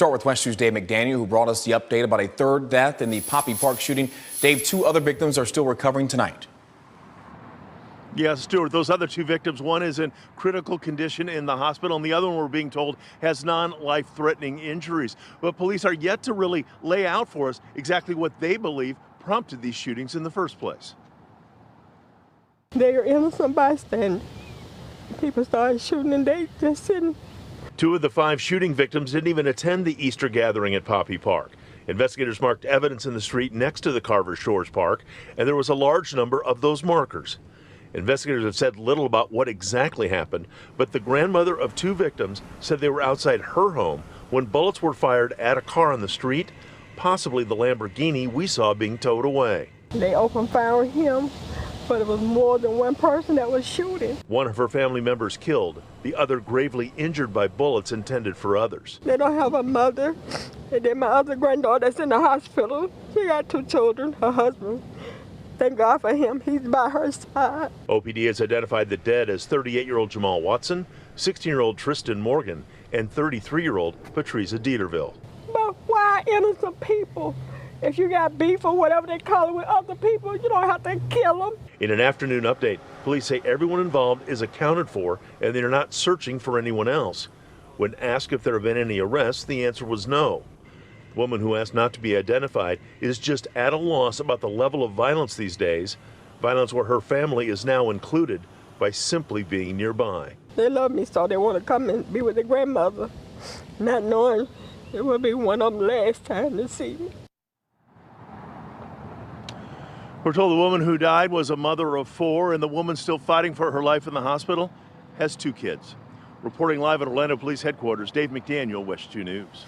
start with West 2's Dave McDaniel, who brought us the update about a third death in the Poppy Park shooting. Dave, 2 other victims are still recovering tonight. Yes, Stuart, those other 2 victims, one is in critical condition in the hospital, and the other one, we're being told, has non-life-threatening injuries. But police are yet to really lay out for us exactly what they believe prompted these shootings in the first place. They are innocent bystanders. People started shooting and they just sitting. 2 of the 5 shooting victims didn't even attend the Easter gathering at Poppy Park. Investigators marked evidence in the street next to the Carver Shores Park, and there was a large number of those markers. Investigators have said little about what exactly happened, but the grandmother of 2 victims said they were outside her home when bullets were fired at a car on the street, possibly the Lamborghini we saw being towed away. They opened fire on him, but it was more than one person that was shooting. One of her family members killed, the other gravely injured by bullets intended for others. They don't have a mother, and then my other granddaughter that's in the hospital. She got 2 children, her husband. Thank God for him, he's by her side. OPD has identified the dead as 38-year-old Jamal Watson, 16-year-old Tristan Morgan, and 33-year-old Patricia Dieterville. But why innocent people? If you got beef or whatever they call it with other people, you don't have to kill them. In an afternoon update, police say everyone involved is accounted for and they are not searching for anyone else. When asked if there have been any arrests, the answer was no. The woman who asked not to be identified is just at a loss about the level of violence these days, violence where her family is now included by simply being nearby. They love me, so they want to come and be with their grandmother, not knowing it will be one of them last time to see me. We're told the woman who died was a mother of 4, and the woman still fighting for her life in the hospital has 2 kids. Reporting live at Orlando Police Headquarters, Dave McDaniel, West 2 News.